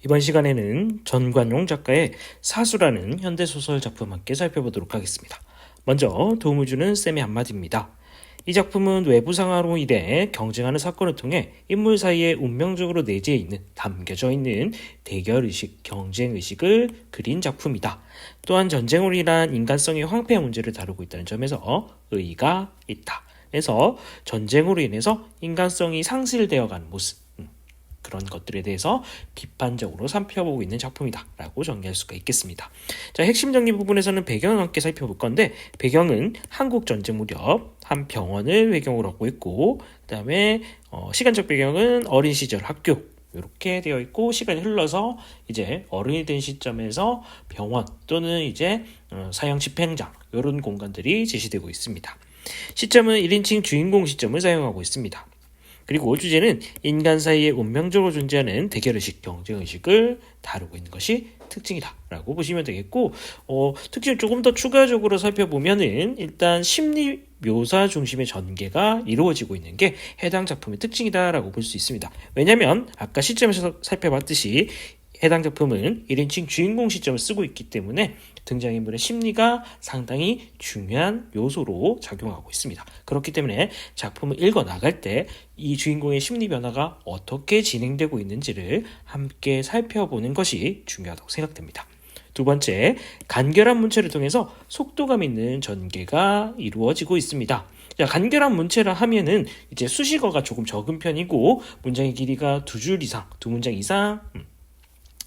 이번 시간에는 전관용 작가의 사수라는 현대소설 작품 함께 살펴보도록 하겠습니다. 먼저 도움을 주는 쌤의 한마디입니다. 이 작품은 외부 상황으로 인해 경쟁하는 사건을 통해 인물 사이에 운명적으로 담겨져 있는 대결의식, 경쟁의식을 그린 작품이다. 또한 전쟁으로 인한 인간성의 황폐 문제를 다루고 있다는 점에서 의의가 있다. 그래서 전쟁으로 인해서 인간성이 상실되어가는 모습, 그런 것들에 대해서 비판적으로 살펴보고 있는 작품이다 라고 정리할 수가 있겠습니다. 자, 핵심 정리 부분에서는 배경을 함께 살펴볼 건데, 배경은 한국 전쟁 무렵 한 병원을 배경으로 하고 있고, 그 다음에 시간적 배경은 어린 시절 학교 이렇게 되어 있고, 시간이 흘러서 이제 어른이 된 시점에서 병원 또는 이제 사형 집행장 이런 공간들이 제시되고 있습니다. 시점은 1인칭 주인공 시점을 사용하고 있습니다. 그리고 주제는 인간 사이에 운명적으로 존재하는 대결의식, 경쟁의식을 다루고 있는 것이 특징이다 라고 보시면 되겠고, 특징을 조금 더 추가적으로 살펴보면은 일단 심리 묘사 중심의 전개가 이루어지고 있는 게 해당 작품의 특징이다 라고 볼 수 있습니다. 왜냐하면 아까 시점에서 살펴봤듯이 해당 작품은 1인칭 주인공 시점을 쓰고 있기 때문에 등장인물의 심리가 상당히 중요한 요소로 작용하고 있습니다. 그렇기 때문에 작품을 읽어나갈 때 이 주인공의 심리 변화가 어떻게 진행되고 있는지를 함께 살펴보는 것이 중요하다고 생각됩니다. 두 번째, 간결한 문체를 통해서 속도감 있는 전개가 이루어지고 있습니다. 자, 간결한 문체라 하면은 이제 수식어가 조금 적은 편이고, 문장의 길이가 두 문장 이상,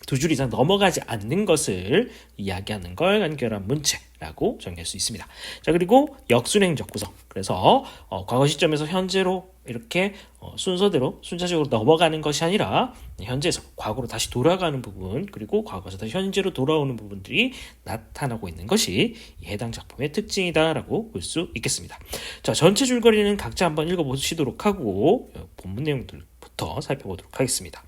두 줄 이상 넘어가지 않는 것을 이야기하는 걸 간결한 문체라고 정의할 수 있습니다. 자, 그리고 역순행적 구성. 그래서 과거 시점에서 현재로 이렇게 순차적으로 넘어가는 것이 아니라 현재에서 과거로 다시 돌아가는 부분, 그리고 과거에서 다시 현재로 돌아오는 부분들이 나타나고 있는 것이 해당 작품의 특징이다라고 볼 수 있겠습니다. 자, 전체 줄거리는 각자 한번 읽어보시도록 하고 본문 내용들부터 살펴보도록 하겠습니다.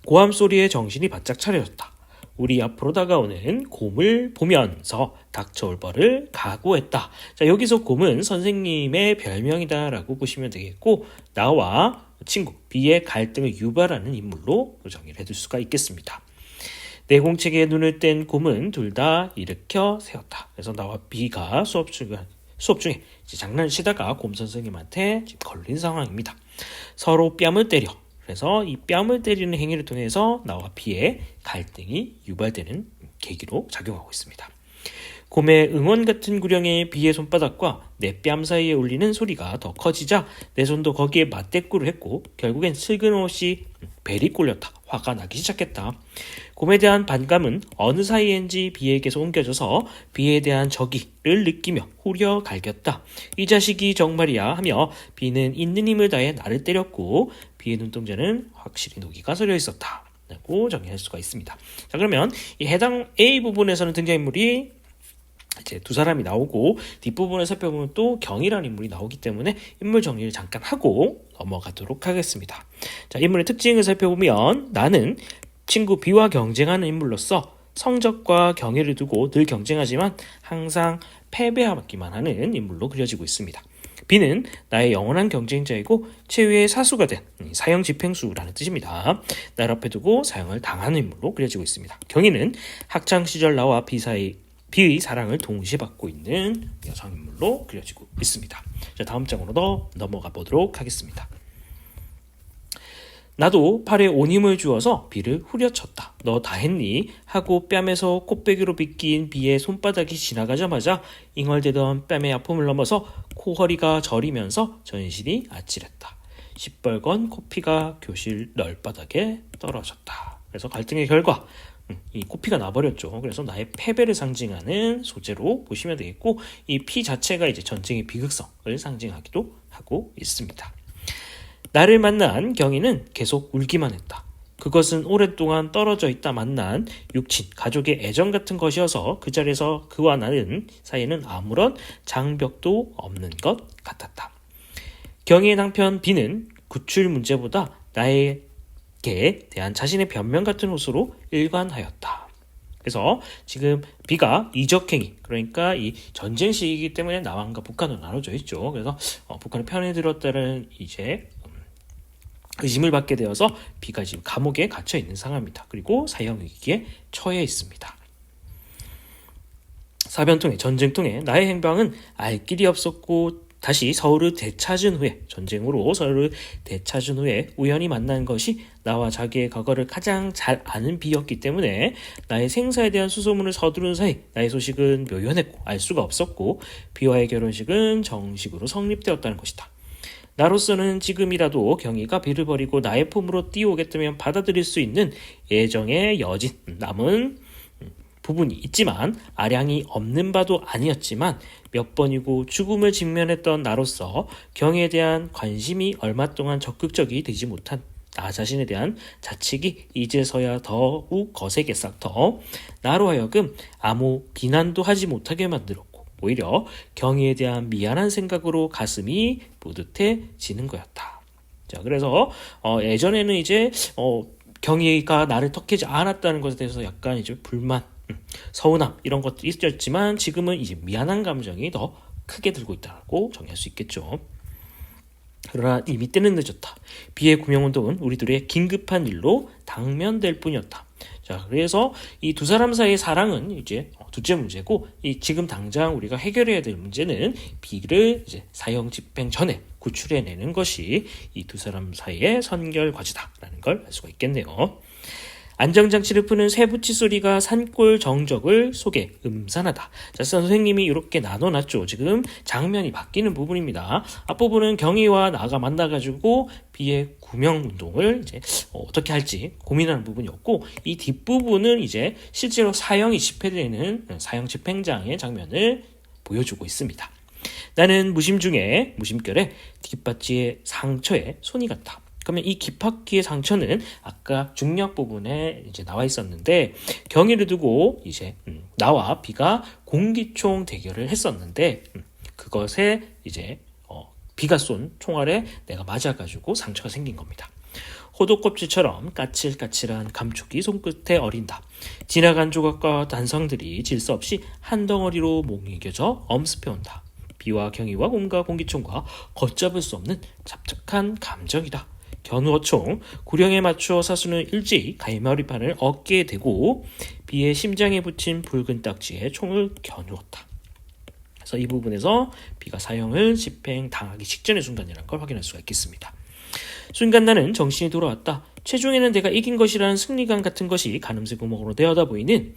고함 소리에 정신이 바짝 차려졌다. 우리 앞으로 다가오는 곰을 보면서 닥쳐올 벌을 각오했다. 자, 여기서 곰은 선생님의 별명이다라고 보시면 되겠고, 나와 친구 B의 갈등을 유발하는 인물로 정의를 해둘 수가 있겠습니다. 내공책에 눈을 뗀 곰은 둘 다 일으켜 세웠다. 그래서 나와 B가 수업 중에 장난치다가 곰 선생님한테 걸린 상황입니다. 서로 뺨을 때려. 그래서 이 뺨을 때리는 행위를 통해서 나와 B의 갈등이 유발되는 계기로 작용하고 있습니다. 곰의 응원 같은 구령에 B의 손바닥과 내 뺨 사이에 울리는 소리가 더 커지자 내 손도 거기에 맞대꾸를 했고, 결국엔 슬그머시 벨이 꼴렸다. 화가 나기 시작했다. 곰에 대한 반감은 어느 사이엔지 B에게서 옮겨져서 B에 대한 적의를 느끼며 후려 갈겼다. 이 자식이 정말이야 하며 B는 있는 힘을 다해 나를 때렸고, B의 눈동자는 확실히 녹이가 서려 있었다 라고 정의할 수가 있습니다. 자, 그러면 이 해당 A 부분에서는 등장인물이 이제 두 사람이 나오고, 뒷부분을 살펴보면 또 경이라는 인물이 나오기 때문에 인물 정리를 잠깐 하고 넘어가도록 하겠습니다. 자, 인물의 특징을 살펴보면 나는 친구 B와 경쟁하는 인물로서 성적과 경의를 두고 늘 경쟁하지만 항상 패배하기만 하는 인물로 그려지고 있습니다. B는 나의 영원한 경쟁자이고 최후의 사수가 된 사형 집행수라는 뜻입니다. 나를 앞에 두고 사형을 당하는 인물로 그려지고 있습니다. 경희는 학창시절 나와 B의 사랑을 동시에 받고 있는 여성인물로 그려지고 있습니다. 자, 다음 장으로 넘어가 보도록 하겠습니다. 나도 팔에 온 힘을 주어서 B를 후려쳤다. 너 다 했니? 하고 뺨에서 콧배기로 빗긴 B의 손바닥이 지나가자마자 잉얼대던 뺨의 아픔을 넘어서 코허리가 저리면서 전신이 아찔했다. 시뻘건 코피가 교실 널바닥에 떨어졌다. 그래서 갈등의 결과, 이 코피가 나버렸죠. 그래서 나의 패배를 상징하는 소재로 보시면 되겠고, 이 피 자체가 이제 전쟁의 비극성을 상징하기도 하고 있습니다. 나를 만난 경희는 계속 울기만 했다. 그것은 오랫동안 떨어져 있다 만난 육친, 가족의 애정 같은 것이어서 그 자리에서 그와 나는 사이에는 아무런 장벽도 없는 것 같았다. 경희의 남편 B는 구출 문제보다 나에게 대한 자신의 변명 같은 호소로 일관하였다. 그래서 지금 B가 이적행위, 그러니까 이 전쟁 시기이기 때문에 남한과 북한으로 나눠져 있죠. 그래서 북한의 편에 들었다는 이제 의심을 받게 되어서 비가 지금 감옥에 갇혀 있는 상황입니다. 그리고 사형위기에 처해 있습니다. 사변통에 전쟁통에 나의 행방은 알 길이 없었고 다시 서울을 되찾은 후에 전쟁으로 서울을 되찾은 후에 우연히 만난 것이 나와 자기의 과거를 가장 잘 아는 비였기 때문에 나의 생사에 대한 수소문을 서두른 사이 나의 소식은 묘연했고 알 수가 없었고 비와의 결혼식은 정식으로 성립되었다는 것이다. 나로서는 지금이라도 경희가 비를 버리고 나의 품으로 뛰어오겠다면 받아들일 수 있는 애정의 여진 남은 부분이 있지만 아량이 없는 바도 아니었지만 몇 번이고 죽음을 직면했던 나로서 경에 대한 관심이 얼마 동안 적극적이 되지 못한 나 자신에 대한 자책이 이제서야 더욱 거세게 싹터 나로 하여금 아무 비난도 하지 못하게 만들었고 오히려 경에 대한 미안한 생각으로 가슴이 뿌듯해지는 거였다. 자, 그래서 예전에는 이제 경희가 나를 턱하지 않았다는 것에 대해서 약간 이제 불만 서운함 이런 것도 있었지만 지금은 이제 미안한 감정이 더 크게 들고 있다고 정의할 수 있겠죠. 그러나 이미 때는 늦었다. 비의 구명운동은 우리 둘의 긴급한 일로 당면될 뿐이었다. 자, 그래서 이 두 사람 사이의 사랑은 이제 둘째 문제고 이 지금 당장 우리가 해결해야 될 문제는 비를 이제 사형 집행 전에 구출해내는 것이 이 두 사람 사이의 선결 과제다라는 걸 알 수가 있겠네요. 안정장치를 푸는 쇠붙이 소리가 산골 정적을 속에 음산하다. 자, 선생님이 이렇게 나눠놨죠. 지금 장면이 바뀌는 부분입니다. 앞부분은 경희와 나가 만나가지고 비의 구명운동을 이제 어떻게 할지 고민하는 부분이었고 이 뒷부분은 이제 실제로 사형이 집행되는 사형 집행장의 장면을 보여주고 있습니다. 나는 무심결에 뒷받치의 상처에 손이 갔다. 그러면 이 깃바퀴의 상처는 아까 중력 부분에 이제 나와 있었는데 경희를 두고 이제 나와 비가 공기총 대결을 했었는데 그것에 이제 비가 쏜 총알에 내가 맞아가지고 상처가 생긴 겁니다. 호두껍질처럼 까칠까칠한 감촉이 손끝에 어린다. 지나간 조각과 단성들이 질서 없이 한 덩어리로 뭉개져져 엄습해온다. 비와 경희와 온갖 공기총과 걷잡을 수 없는 잡작한 감정이다. 견우어총 구령에 맞추어 사수는 일제히 갈머리판을 어깨에 대고 비의 심장에 붙인 붉은 딱지에 총을 겨누었다. 그래서 이 부분에서 비가 사형을 집행당하기 직전의 순간이라는 걸 확인할 수가 있겠습니다. 순간 나는 정신이 돌아왔다. 최종에는 내가 이긴 것이라는 승리감 같은 것이 가늠새 구멍으로 내어다 보이는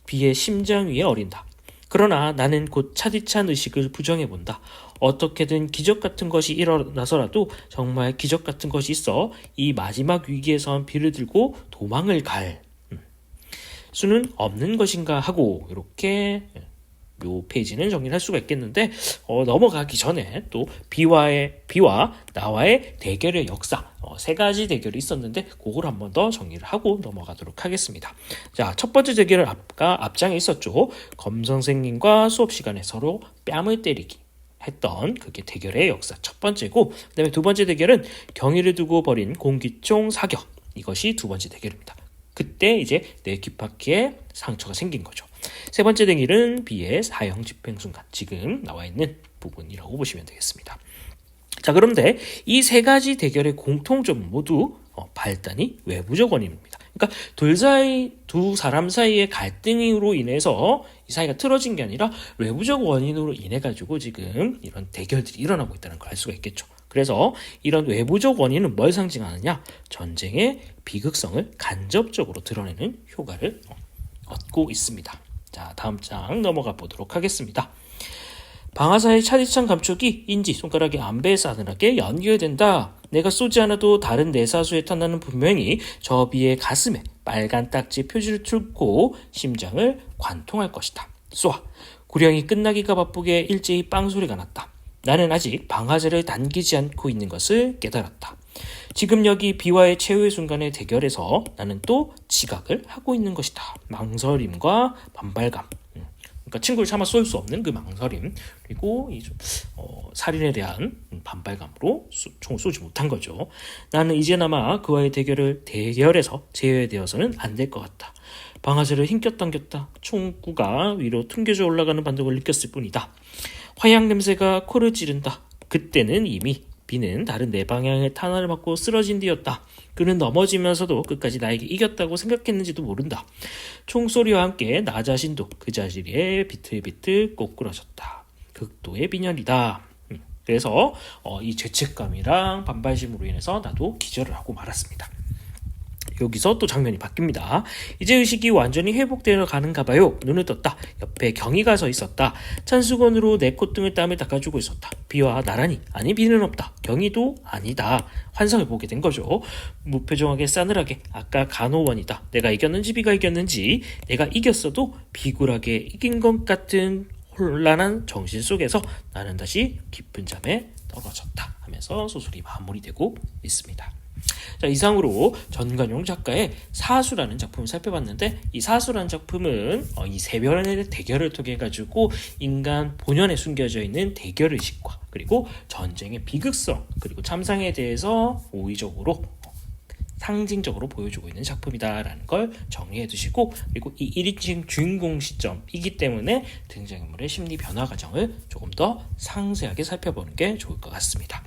비의 심장 위에 어린다. 그러나 나는 곧 차디찬 의식을 부정해본다. 어떻게든 기적 같은 것이 일어나서라도 정말 기적 같은 것이 있어 이 마지막 위기에선 비를 들고 도망을 갈 수는 없는 것인가 하고 이렇게 요 페이지는 정리를 할 수가 있겠는데 넘어가기 전에 또 비와 나와의 대결의 역사 세 가지 대결이 있었는데 그걸 한 번 더 정리를 하고 넘어가도록 하겠습니다. 자, 첫 번째 대결은 아까 앞장에 있었죠. 검 선생님과 수업 시간에 서로 뺨을 때리기 했던 그게 대결의 역사 첫 번째고 그다음에 두 번째 대결은 경희를 두고 벌인 공기총 사격 이것이 두 번째 대결입니다. 그때 이제 내 귓바퀴에 상처가 생긴 거죠. 세 번째 대결은 비의 사형 집행 순간 지금 나와 있는 부분이라고 보시면 되겠습니다. 자, 그런데 이 세 가지 대결의 공통점은 모두 발단이 외부적 원인입니다. 그러니까 두 사람 사이의 갈등으로 인해서 이 사이가 틀어진 게 아니라 외부적 원인으로 인해 가지고 지금 이런 대결들이 일어나고 있다는 걸 알 수가 있겠죠. 그래서 이런 외부적 원인은 뭘 상징하느냐? 전쟁의 비극성을 간접적으로 드러내는 효과를 얻고 있습니다. 자, 다음 장 넘어가 보도록 하겠습니다. 방아사의 차디찬 감촉이 인지 손가락의 안배에 싸늘하게 연결된다. 내가 쏘지 않아도 다른 내사수의 탄환은 분명히 저 비의 가슴에 빨간 딱지 표지를 뚫고 심장을 관통할 것이다. 쏘아. 구령이 끝나기가 바쁘게 일제히 빵소리가 났다. 나는 아직 방아쇠를 당기지 않고 있는 것을 깨달았다. 지금 여기 비와의 최후의 순간의 대결에서 나는 또 지각을 하고 있는 것이다. 망설임과 반발감. 그러니까 친구를 차마 쏠 수 없는 그 망설임 그리고 살인에 대한 반발감으로 총을 쏘지 못한 거죠. 나는 이제나마 그와의 대결에서 제외되어서는 안 될 것 같다. 방아쇠를 힘껏당겼다. 총구가 위로 튕겨져 올라가는 반동을 느꼈을 뿐이다. 화약 냄새가 코를 찌른다. 그때는 이미 비는 다른 네 방향의 탄환을 맞고 쓰러진 뒤였다. 그는 넘어지면서도 끝까지 나에게 이겼다고 생각했는지도 모른다. 총소리와 함께 나 자신도 그 자리에 비틀비틀 꼬꾸라졌다. 극도의 빈혈이다. 그래서 이 죄책감이랑 반발심으로 인해서 나도 기절을 하고 말았습니다. 여기서 또 장면이 바뀝니다. 이제 의식이 완전히 회복되어 가는가 봐요. 눈을 떴다. 옆에 경희가 서 있었다. 찬수건으로 내 콧등을 땀을 닦아주고 있었다. 비와 나란히. 아니 비는 없다. 경희도 아니다. 환상을 보게 된 거죠. 무표정하게 싸늘하게 아까 간호원이다. 내가 이겼는지 비가 이겼는지 내가 이겼어도 비굴하게 이긴 것 같은 혼란한 정신 속에서 나는 다시 깊은 잠에 떨어졌다 하면서 소설이 마무리되고 있습니다. 자, 이상으로 전관용 작가의 사수라는 작품을 살펴봤는데, 이 사수라는 작품은 이 세 변의 대결을 통해 가지고 인간 본연에 숨겨져 있는 대결의식과 그리고 전쟁의 비극성 그리고 참상에 대해서 우의적으로 상징적으로 보여주고 있는 작품이다라는 걸 정리해 두시고, 그리고 이 1인칭 주인공 시점이기 때문에 등장인물의 심리 변화 과정을 조금 더 상세하게 살펴보는 게 좋을 것 같습니다.